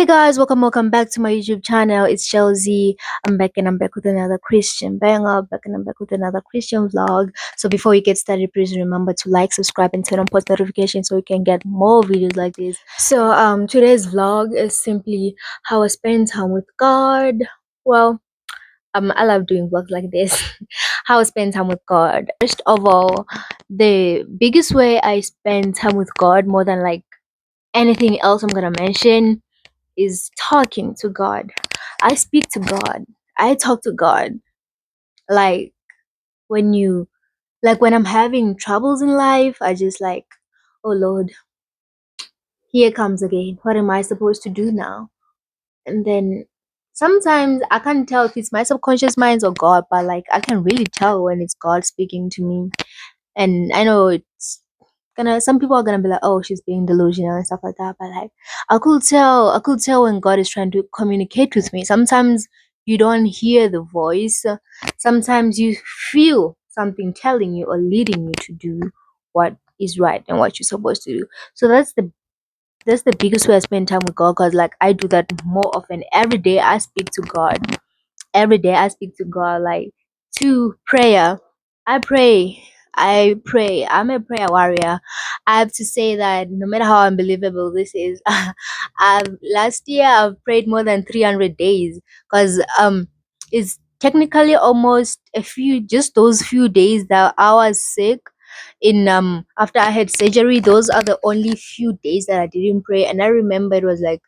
Hey guys, welcome back to my YouTube channel. It's Chelsea. I'm back with another Christian banger, back and I'm back with another Christian vlog. So before we get started, please remember to like, subscribe, and turn on post notifications so you can get more videos like this. So today's vlog is simply how I spend time with God. Well, I love doing vlogs like this. How I spend time with God. First of all, the biggest way I spend time with God more than like anything else I'm gonna mention is talking to God. I speak to God. I talk to God. Like when you when I'm having troubles in life, I just like, oh Lord, here comes again. What am I supposed to do now? And then sometimes I can't tell if it's my subconscious mind or God, but like I can really tell when it's God speaking to me. And I know it's gonna some people are gonna be like, oh, she's being delusional and stuff like that, but like I could tell when God is trying to communicate with me. Sometimes you don't hear the voice, sometimes you feel something telling you or leading you to do what is right and what you're supposed to do. So that's the biggest way I spend time with God, because like I do that more often. Every day I speak to God. Every day I speak to God, like to prayer. I pray. I pray. I'm a prayer warrior. I have to say that no matter how unbelievable this is, last year I've prayed more than 300 days, because it's technically almost a few, just those few days that I was sick in after I had surgery. Those are the only few days that I didn't pray, and I remember it was like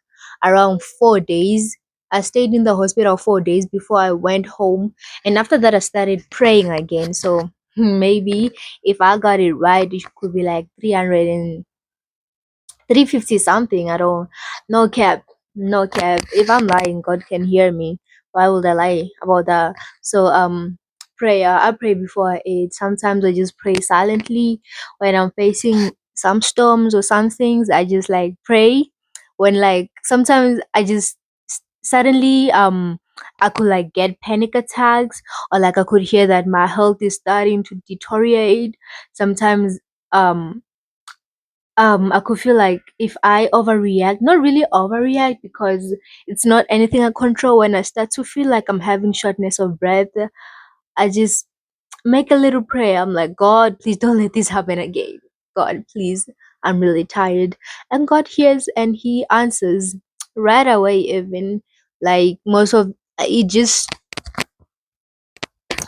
around 4 days. I stayed in the hospital 4 days before I went home, and after that I started praying again. So maybe if I got it right, it could be like 300 and 350 something. I don't, no cap, no cap. If I'm lying, God can hear me. Why would I lie about that? So prayer. I pray before I eat. Sometimes I just pray silently when I'm facing some storms or some things. I just like pray. When like sometimes I just suddenly I could like get panic attacks, or like I could hear that my health is starting to deteriorate. Sometimes um I could feel like if I overreact, not really overreact because it's not anything I control. When I start to feel like I'm having shortness of breath, I just make a little prayer. I'm like, God, please don't let this happen again. God, please, I'm really tired. And God hears and He answers right away, even like most of it just,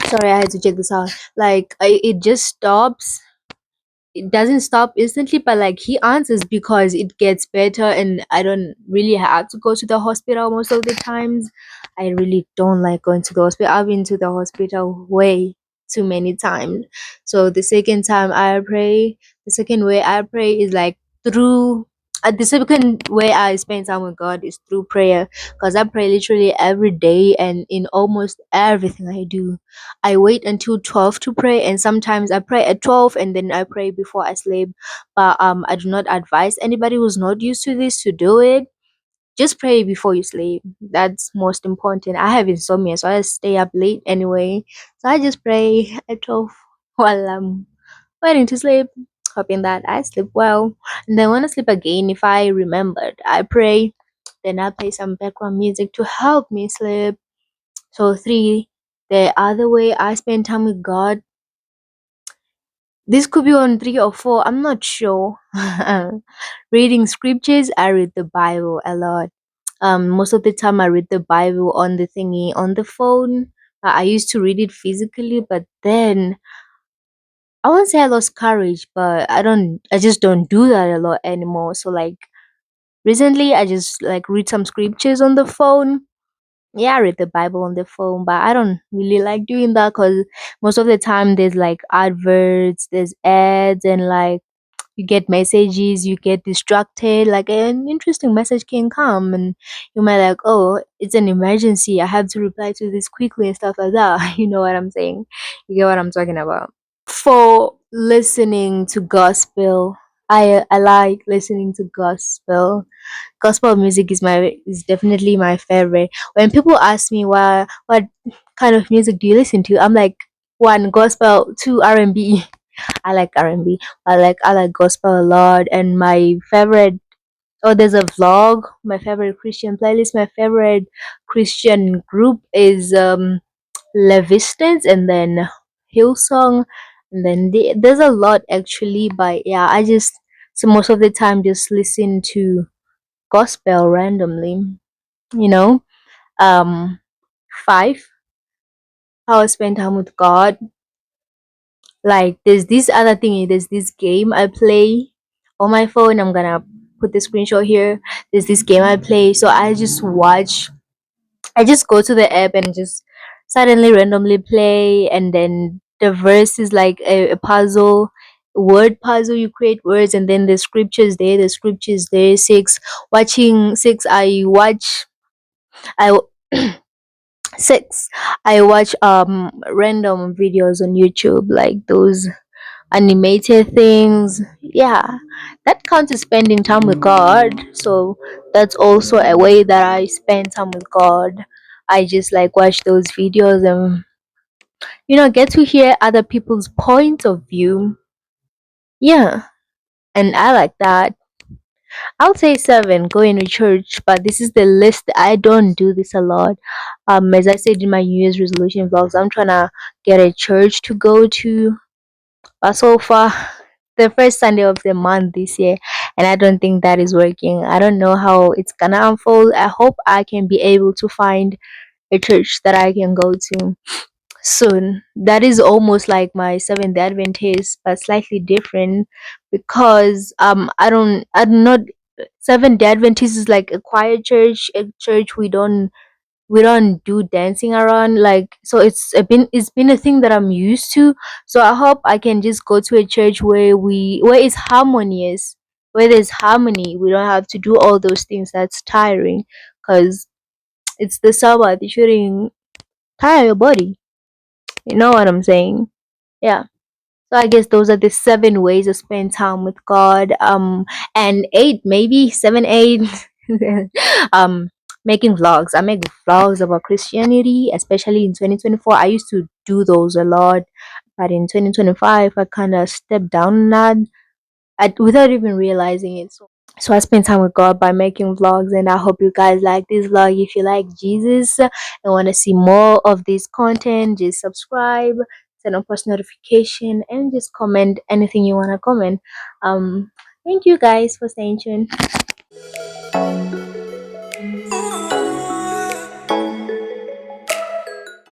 sorry, I had to check this out. It just stops. It doesn't stop instantly, but like He answers because it gets better, and I don't really have to go to the hospital most of the times. I really don't like going to the hospital. I've been to the hospital way too many times. So the second way I pray is like through the second way I spend time with God is through prayer, because I pray literally every day and in almost everything I do. I wait until 12 to pray, and sometimes I pray at 12 and then I pray before I sleep. But I do not advise anybody who's not used to this to do it. Just pray before you sleep. That's most important. I have insomnia, so I stay up late anyway. So I just pray at 12 while I'm waiting to sleep, hoping that I sleep well. And then when I sleep again, if I remembered, I pray. Then I play some background music to help me sleep. So three, the other way I spend time with God, this could be on three or four, I'm not sure. Reading scriptures, I read the Bible a lot. Most of the time I read the Bible on the thingy on the phone. I used to read it physically, but then I won't say I lost courage, but I just don't do that a lot anymore. So like recently I just like read some scriptures on the phone. Yeah, I read the Bible on the phone, but I don't really like doing that because most of the time there's like adverts, there's ads, and like you get messages, you get distracted. Like an interesting message can come, and you might like, oh, it's an emergency. I have to reply to this quickly and stuff like that. You know what I'm saying? You get what I'm talking about? For listening to gospel, I like listening to gospel. Gospel music is definitely my favorite. When people ask me what kind of music do you listen to, I'm like, one, gospel, two, R&B. I like R&B. I like gospel a lot, and my favorite Oh, there's a vlog. My favorite Christian playlist, my favorite Christian group is Levistance, and then Hillsong, and then there's a lot actually. But yeah, I just, so most of the time just listen to gospel randomly. You know, um, five, how I spend time with God. Like there's this other thing. There's this game I play on my phone. I'm gonna put the screenshot here. There's this game I play, so I just watch. I just go to the app and just suddenly randomly play, and then the verse is like a puzzle, word puzzle. You create words, and then the scriptures there. The scriptures there. Six. Watching six. I watch. I six. I watch random videos on YouTube, like those animated things. Yeah, that counts as spending time with God. So that's also a way that I spend time with God. I just like watch those videos and get to hear other people's point of view. Yeah, and I like that. I'll say seven, going to church, but this is the list. I don't do this a lot. As I said in my New Year's resolution vlogs, I'm trying to get a church to go to. But so far, the first Sunday of the month this year, and I don't think that is working. I don't know how it's gonna unfold. I hope I can be able to find a church that I can go to soon. That is almost like my Seventh Adventist, but slightly different because I'm not Seventh Adventist is like a quiet church, a church we don't do dancing around, like, so it's been a thing that I'm used to. So I hope I can just go to a church where it's harmonious, where there's harmony. We don't have to do all those things that's tiring, because it's the Sabbath. You shouldn't tire your body, you know what I'm saying? Yeah. So I guess those are the seven ways to spend time with God. And eight, maybe seven, eight. um, Making vlogs. I make vlogs about Christianity, especially in 2024. I used to do those a lot, but in 2025, I kind of stepped down on that, without even realizing it. So I spend time with God by making vlogs, and I hope you guys like this vlog. If you like Jesus and want to see more of this content, just subscribe, turn on post notification, and just comment anything you want to comment. Thank you guys for staying tuned.